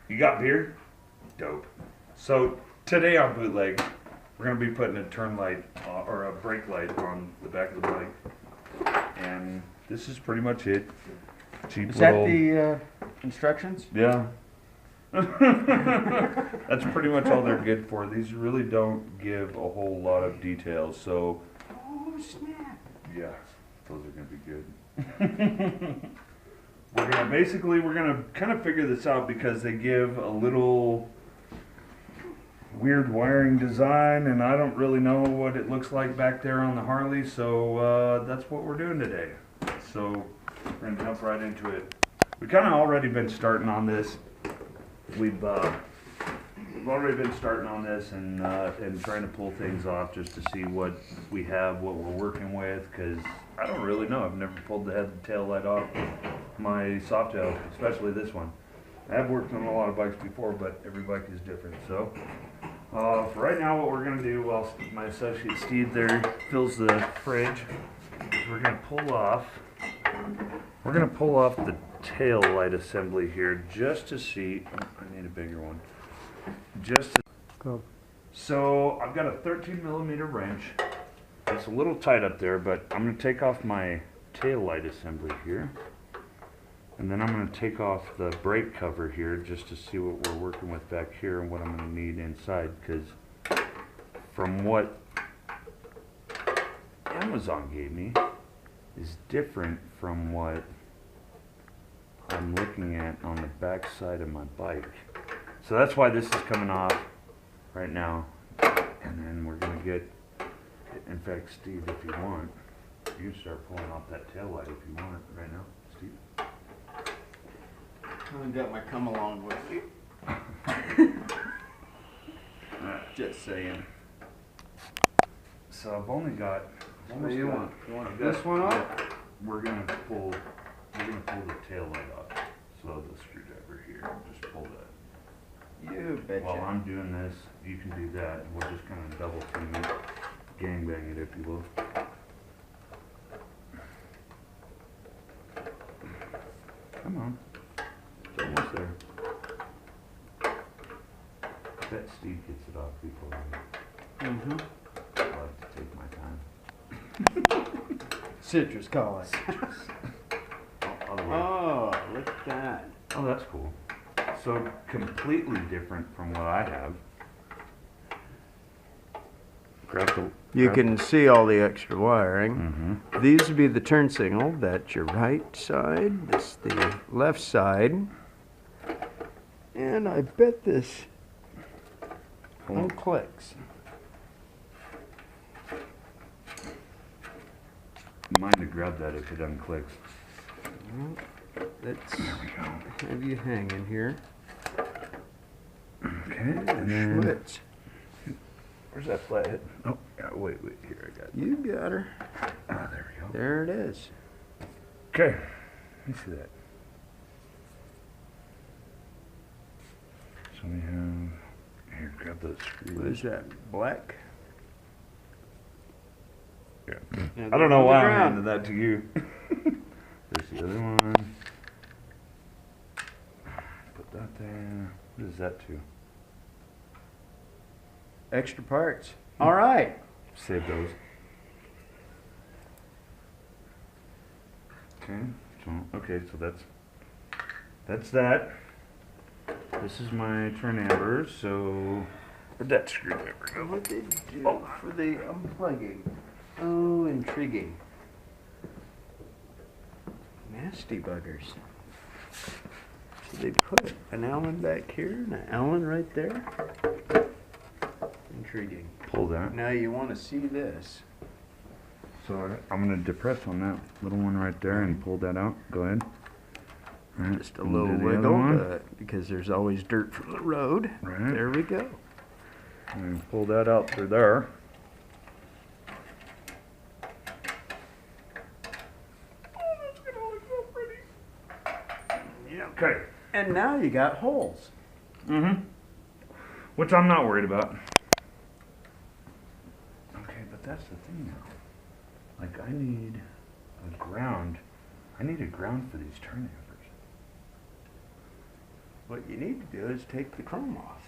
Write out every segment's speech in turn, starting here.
You got beer? Dope. So today on Bootleg, we're gonna be putting a turn light or a brake light on the back of the bike, and this is pretty much it. Cheap Is little. that the instructions? Yeah. That's pretty much all they're good for. These really don't give a whole lot of details, so Oh snap! yeah, those are gonna be good. We're gonna kind of figure this out because they give a little weird wiring design, and I don't really know what it looks like back there on the Harley, so that's what we're doing today. So we're gonna jump right into it. We kind of already been starting on this. We've already been starting on this and trying to pull things off just to see what we have, what we're working with, because I don't really know. I've never pulled the head and tail light off my softail, especially this one. I have worked on a lot of bikes before, but every bike is different. So for right now, what we're gonna do while my associate Steve there fills the fridge is we're gonna pull off the tail light assembly here just to see. Oh, I need a bigger one. Just to, Go. so I've got a 13mm wrench. It's a little tight up there, but I'm going to take off my tail light assembly here, and then I'm going to take off the brake cover here just to see what we're working with back here and what I'm going to need inside, because from what Amazon gave me is different from what I'm looking at on the back side of my bike. So that's why this is coming off right now. And then we're gonna get, in fact, Steve, if you want, you can start pulling off that tail light if you want right now, Steve. I got my come along with you. Just saying. So I've only got. What do you want? You want I've this got- one off? yeah, We're gonna pull the tail light off. So the screwdriver here, just pull that. You betcha. While I'm doing this, you can do that. We'll just kind of double team it, gangbang it, if you will. Come on, it's almost there. I bet Steve gets it off before I Mm-hmm. like to take my time. Citrus collar. Other way. Oh, look at that. Oh, that's cool. So completely different from what I have. You can see all the extra wiring. Mm-hmm. These would be the turn signal. That's your right side. This the left side. And I bet this unclicks. Mind to grab that if it unclicks. Let's There we go. have you hanging here. Okay, and then Schwitz. where's that flathead? Oh, yeah, wait, here I got it. You got her. Ah, there we go. There it is. Okay, let me see that. So we have, here, grab those screws. What is that? Black? Yeah. Now I don't know on the why I'm ground. handing that to you. There's the other one. Put that there. What is that to? Extra parts. All right. Save those. Okay, so that's that. This is my turn amber, so where'd that screwdriver go? What did you do for the unplugging? Oh, intriguing. Nasty buggers. So they put an Allen back here and an Allen right there. Intriguing. Pull that. Now you want to see this. So I'm gonna depress on that little one right there and pull that out. Go ahead. All right, Just a and little do the other wiggle, one. because there's always dirt from the road. Right. There we go. And pull that out through there. Oh, that's gonna look so pretty. Yeah. Okay. And now you got holes. Mm-hmm. Which I'm not worried about. Okay, but that's the thing now. Like I need a ground. I need a ground for these turn hammers. what you need to do is take the chrome off.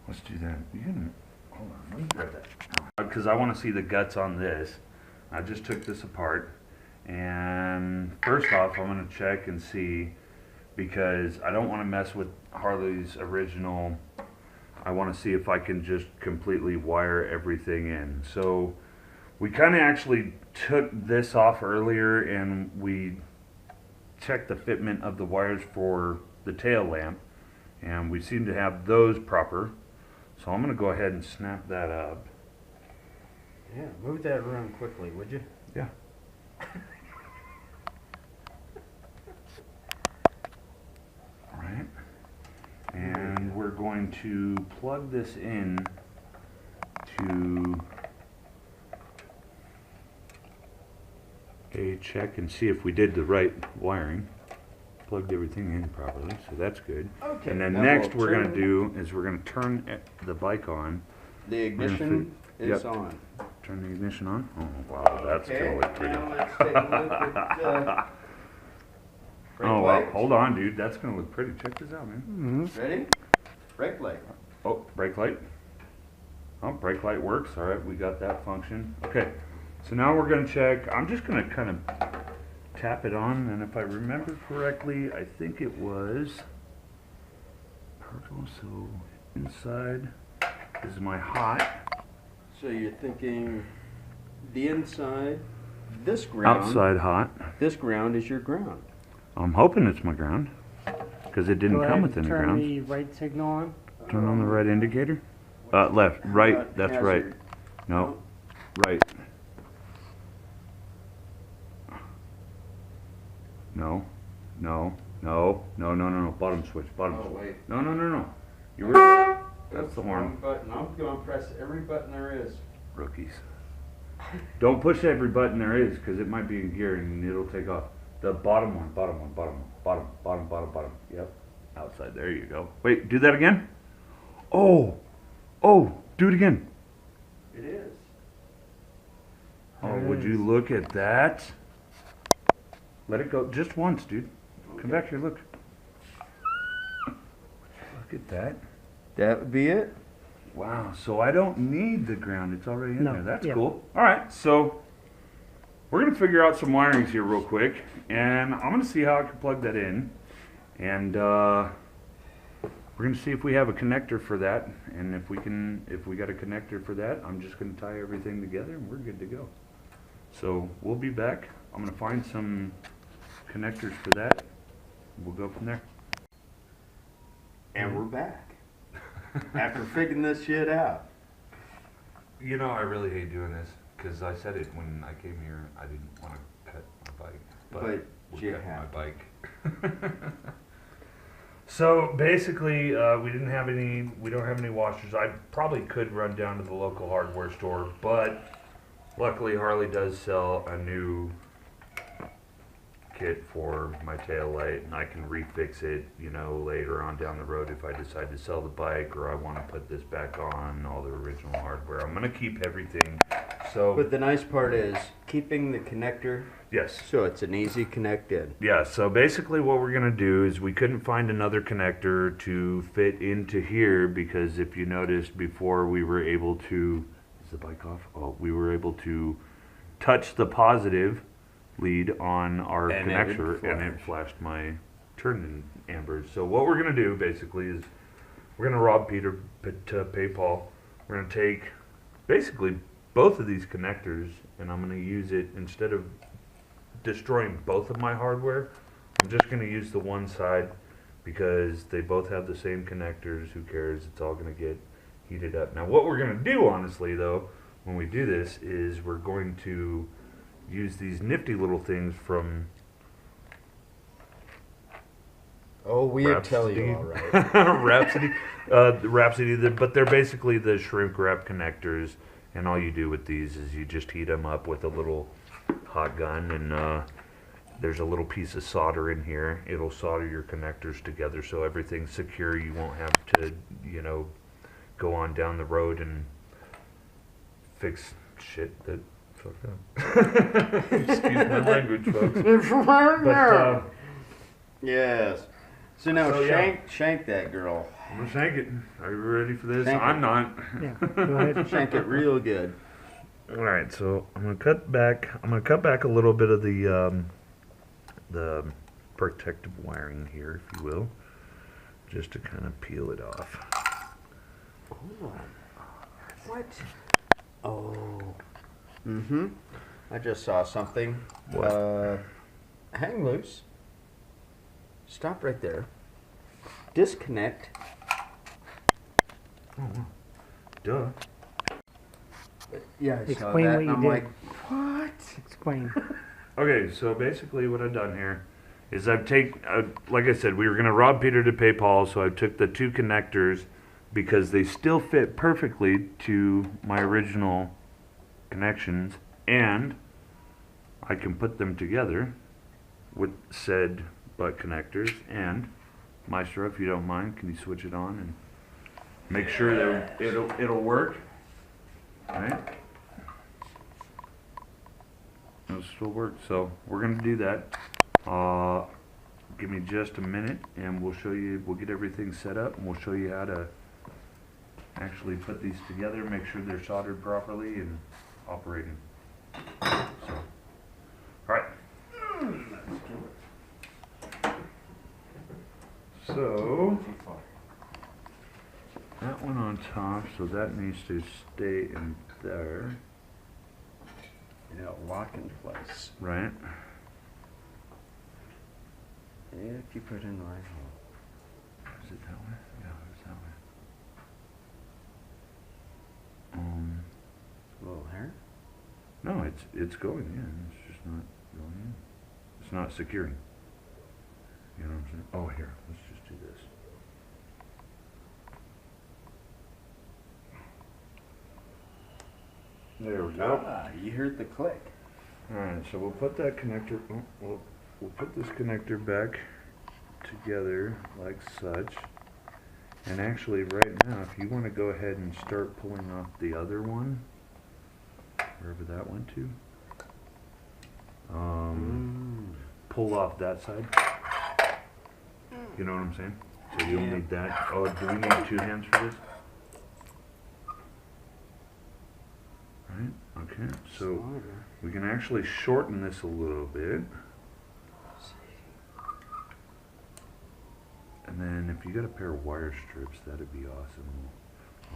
Let's do that. You can, hold on, let me grab that. Because I want to see the guts on this. I just took this apart. And first off, I'm going to check and see, because I don't want to mess with Harley's original. I want to see if I can just completely wire everything in. So we kind of actually took this off earlier and we checked the fitment of the wires for the tail lamp, and we seem to have those proper. So I'm going to go ahead and snap that up. Yeah, move that around quickly, would you? Yeah. Alright. And we're going to plug this in to a check and see if we did the right wiring. Plugged everything in properly, so that's good. Okay. And then now next we'll we're going turn- to do is we're going to turn the bike on. The ignition is Yep. on. Turn the ignition on. Oh wow, that's Okay, going to look pretty. now let's take a look at brake Oh wow, lights. hold on dude, that's going to look pretty. Check this out, man. Ready? Brake light. Oh, brake light. Oh, brake light works. All right, we got that function. Okay, so now we're going to check. I'm just going to kind of tap it on, and if I remember correctly, I think it was purple. So inside is my hot. So you're thinking the inside, this ground. Outside hot. This ground is your ground. I'm hoping it's my ground, because it didn't Go come ahead with and any turn ground. the right signal on. Turn on the right indicator. Left, right. That's right. Hazard. No, right. No, no, no, no, no, no, no. Bottom switch. Bottom Oh, switch. wait. No, no, no, no. You were. That's the wrong horn. button. I'm going to press every button there is. Rookies. Don't push every button there is, because it might be in gear and it'll take off. The bottom one. Bottom one. Bottom one. Bottom. Bottom. Bottom. Bottom. Yep. Outside. There you go. Wait. Do that again. Oh. Oh. Do it again. It is. Oh, There it would is. you look at that? Let it go just once, dude. Come back here, look. Look at that. That would be it. Wow, so I don't need the ground. It's already in No, there. That's yeah. cool. All right, so we're going to figure out some wirings here real quick, and I'm going to see how I can plug that in. And we're going to see if we have a connector for that. And if we got a connector for that, I'm just going to tie everything together and we're good to go. So we'll be back. I'm going to find some connectors for that. We'll go from there. And we're back. After figuring this shit out. You know, I really hate doing this because I said it when I came here. I didn't want to cut my bike, But we you cut have my bike. So basically, we don't have any washers. I probably could run down to the local hardware store, but luckily Harley does sell a new kit for my tail light, and I can refix it, you know, later on down the road if I decide to sell the bike or I want to put this back on all the original hardware. I'm gonna keep everything. So But the nice part is keeping the connector yes. so it's an easy connect in. Yeah, so basically what we're going to do is we couldn't find another connector to fit into here because if you noticed before we were able to, is the bike off? Oh, we were able to touch the positive lead on our And it connector would and it flash. flashed my turn ambers. So what we're going to do basically is we're going to rob Peter to pay Paul. We're going to take basically both of these connectors and I'm going to use it instead of destroying both of my hardware. I'm just going to use the one side because they both have the same connectors. Who cares? It's all going to get heated up. Now what we're going to do honestly though when we do this is we're going to use these nifty little things from Oh, we'd tell you all right. Rhapsody, but they're basically the shrink wrap connectors, and all you do with these is you just heat them up with a little hot gun, and there's a little piece of solder in here. It'll solder your connectors together so everything's secure. You won't have to, you know, go on down the road and fix shit that fucked up. Excuse my language, folks. But Yes. So now So, yeah. shank that girl. I'm gonna shank it. Are you ready for this? Shank I'm it. not. Yeah, go ahead. Shank it real good. All right, so I'm gonna cut back. I'm gonna cut back a little bit of the protective wiring here, if you will, just to kind of peel it off. Oh, what? Oh. Mm-hmm. I just saw something. What? Hang loose. Stop right there. Disconnect. Duh. Yeah, I saw Explain that. what and you I'm did. like, what? Explain. Okay, so basically what I've done here is like I said, we were gonna rob Peter to pay Paul, so I took the two connectors because they still fit perfectly to my original connections, and I can put them together with said butt connectors. And Maestro, if you don't mind, can you switch it on and make sure that it'll work? All right. It'll still work, so we're gonna do that. Give me just a minute and we'll get everything set up, and we'll show you how to actually put these together, make sure they're soldered properly and operating. So, alright. So, that one on top, so that needs to stay in there, Yeah, lock in place. right? If you put in the right hole. Is it that way? Yeah, it's that way. A little hair? No, it's going in. It's just not going in. It's not securing. You know what I'm saying? Oh, here. Let's just do this. There we go. Ah, you heard the click. All right, so we'll put that connector. We'll put this connector back together like such. And actually, right now, if you want to go ahead and start pulling off the other one, wherever that went to, pull off that side. You know what I'm saying? So you'll need that. Oh, do we need two hands for this? Right. Okay. So we can actually shorten this a little bit. And then if you got a pair of wire strips, that'd be awesome.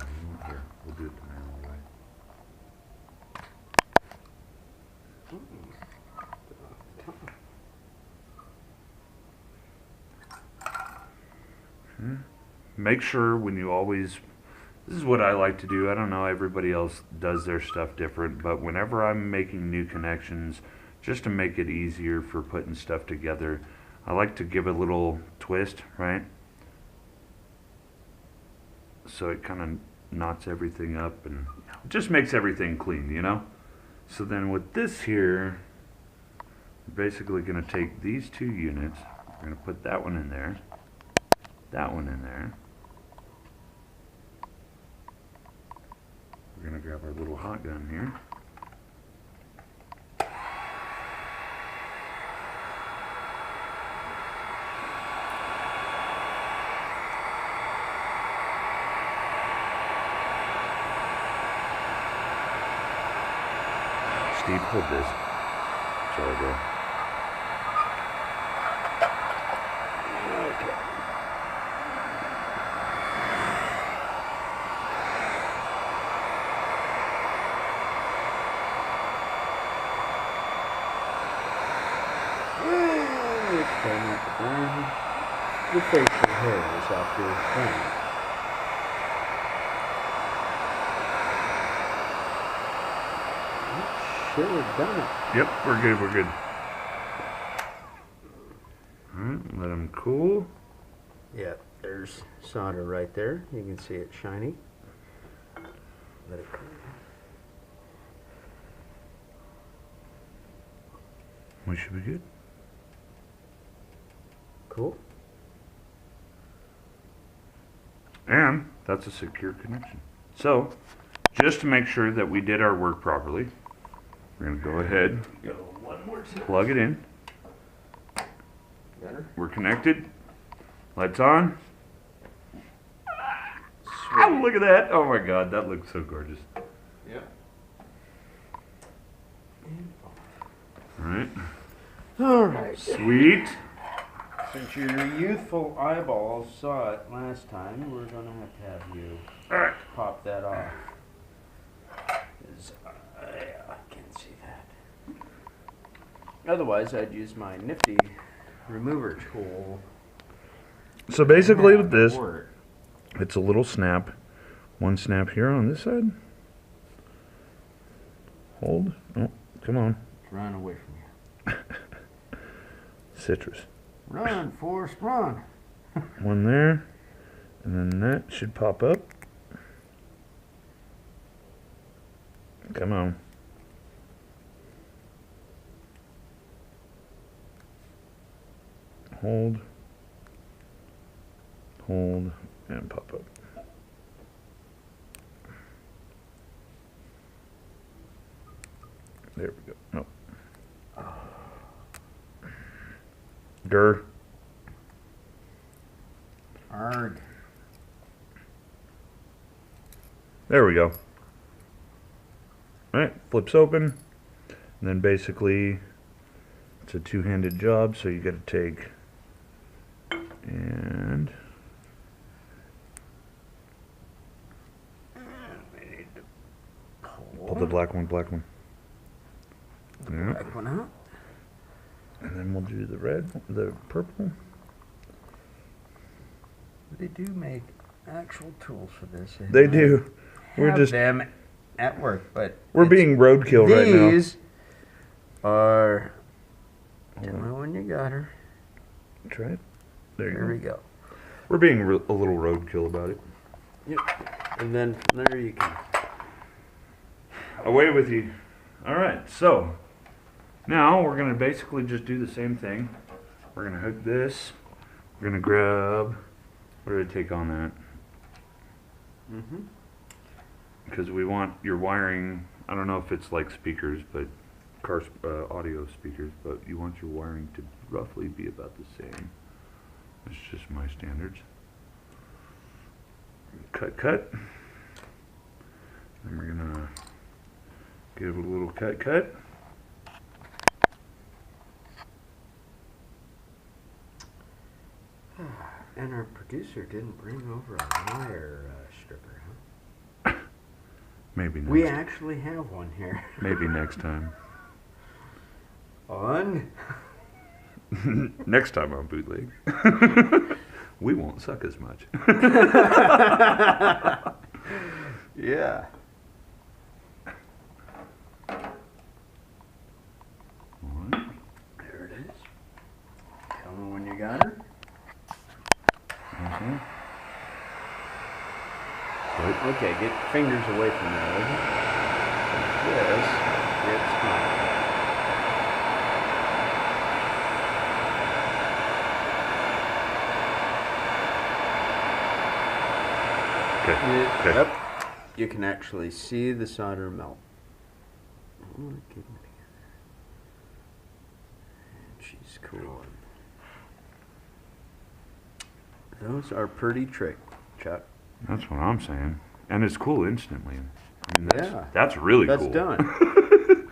Oh, you know, here, we'll do it the manual way. Okay. Make sure when you always, this is what I like to do. I don't know, everybody else does their stuff different, but whenever I'm making new connections, just to make it easier for putting stuff together, I like to give a little twist, right? So it kind of knots everything up and just makes everything clean, you know? So then with this here, we're basically going to take these two units, we're going to put that one in there, that one in there. We're going to grab our little hot gun here. Steve, hold this. Sorry, bro. Okay. Your facial hair is off your thing. Should have done it. Yep, we're good, we're good. Alright, let them cool. Yeah, there's solder right there. You can see it shiny. Let it cool. We should be good. Cool. And that's a secure connection. So, just to make sure that we did our work properly, we're going to go ahead, plug it in. Better? We're connected. Lights on. Ah, look at that. Oh my God, that looks so gorgeous. Yep. Alright. Alright. Sweet. Since your youthful eyeballs saw it last time, we're gonna have you Alright. pop that off. 'Cause I can't see that. Otherwise, I'd use my nifty remover tool. So basically with Yeah, this, work. it's a little snap. One snap here on this side. Hold. Oh, come on. Run away from you. Citrus. Run, Forrest, run. One there. And then that should pop up. Come on. Hold. Hold. And pop up. There we go. Nope. Grr. Arg. There we go. Alright, flips open. And then basically it's a two-handed job, so you gotta take and pull the black one. Yeah. Back one out. And then we'll do the red, the purple. They do make actual tools for this. They do. We're Have just them at work, but we're it's- being roadkill right now. These are. Tell me when you got her. Try it. There There we you go. go. We're being a little roadkill about it. And then from there you can. Away with you. Alright, so now we're going to basically just do the same thing. We're going to hook this. We're going to grab. What did I take on that? Mm-hmm. Because we want your wiring. I don't know if it's like speakers, but car audio speakers, but you want your wiring to roughly be about the same. That's just my standards. Cut. Then we're gonna give it a little cut. And our producer didn't bring over a wire stripper, huh? Maybe next. We actually have one here. Maybe next time. On. Next time on bootleg, we won't suck as much. Yeah. Alright. There it is. Tell me when you got her. Mhm. Okay, get your fingers away from there. Will you? This gets hot. Okay. Yep. You can actually see the solder melt. Oh, get them together. And she's cool. Those are pretty trick, Chuck. That's what I'm saying. And it's cool instantly. I mean, Yeah. that's really That's cool. done.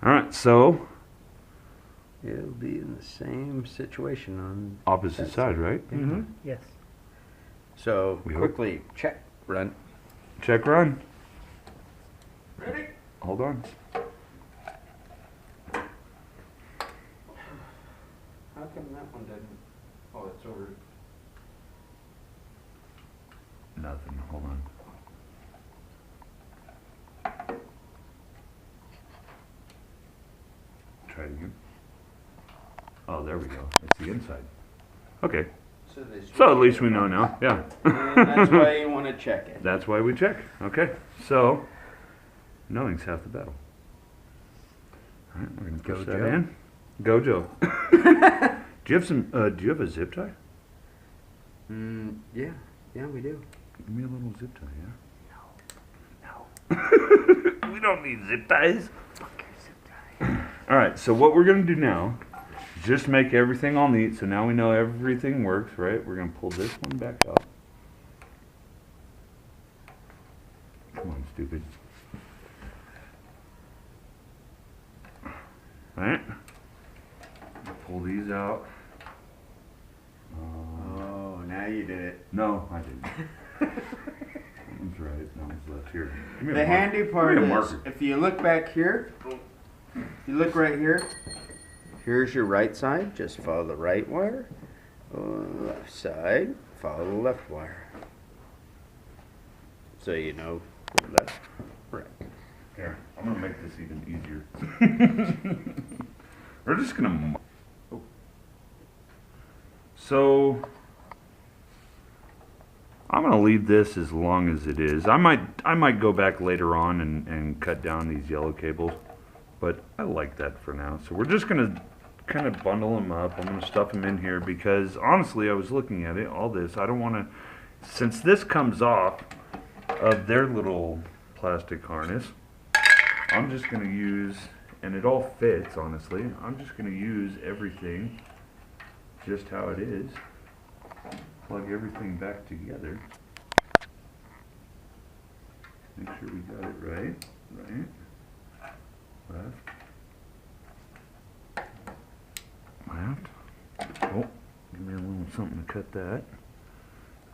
Alright, so It'll be in the same situation on opposite that side, right? Mm-hmm. Yes. So We hope. quickly check, run. Check run. Ready? Hold on. How come that one didn't? Oh, it's over. Nothing. Hold on. Try it again. Oh, there we go. It's the inside. Okay. So at least we know now. Yeah. And that's why you want to check it. That's why we check. Okay. So knowing's half the battle. All right, we're gonna push Go, that Joe. in. Go, Joe. Do you have some? Do you have a zip tie? Yeah, we do. Give me a little zip tie, yeah? No. We don't need zip ties. All right, so what we're going to do now is just make everything all neat. So now we know everything works, right? We're gonna pull this one back out. Come on, stupid. Alright. Pull these out. Oh, now you did it. No, I didn't. That one's right, that one's left. Here. Give me a The marker. handy part Give me a is, marker. if you look back here, you look right here, here's your right side, just follow the right wire. Left side, follow the left wire. So you know, left, right. Here, I'm gonna make this even easier. We're just gonna. Oh. So I'm gonna leave this as long as it is. I might go back later on and cut down these yellow cables, but I like that for now. So we're just gonna kind of bundle them up. I'm gonna stuff them in here because honestly, I was looking at it, all this. I don't want to, since this comes off of their little plastic harness. I'm just going to use, and it all fits honestly, I'm just going to use everything just how it is. Plug everything back together. Make sure we got it right. Left. Oh, give me a little something to cut that.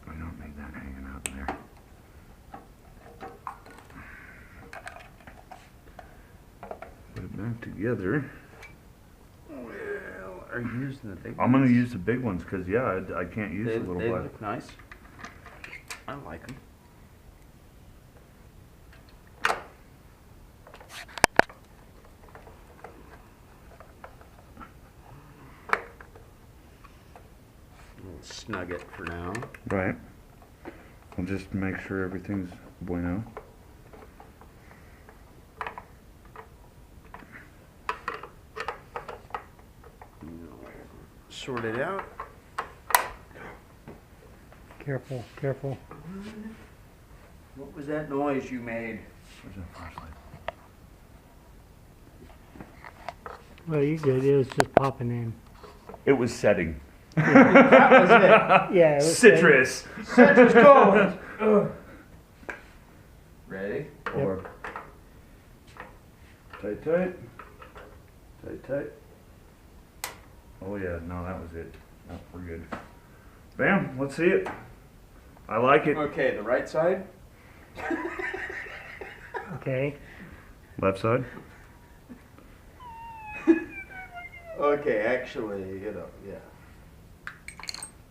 We don't need that hanging out there. Put it back together. Well, are you using the big I'm going to use the big ones because, yeah, I can't use They the little they black. look nice. I like them. We'll snug it for now. Right. I'll just make sure everything's bueno. Sort it out. Careful, careful. What was that noise you made? Where's that flashlight? Well, you good. It was just popping in. It was setting. That was it. Yeah, it was Citrus. Citrus gold. Ready? Or tight, tight. Tight, tight. Oh yeah, no, that was it. No, we're good. Bam, let's see it. I like it. Okay, the right side. Okay. Left side. Okay, actually, yeah.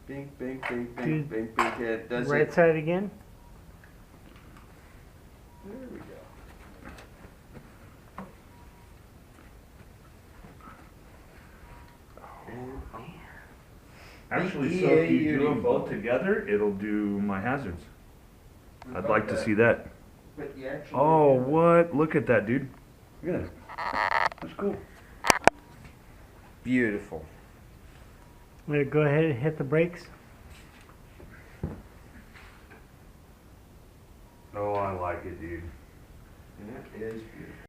Bing, bing, bing, bing, Dude. bing, bing. It does Right it. side again. There we go. Actually, so if you do them both together, it'll do my hazards. I'd like to see that. But you actually Oh, what? Look at that, dude. Look at that. That's cool. beautiful. Go ahead and hit the brakes. Oh, I like it, dude. That is beautiful.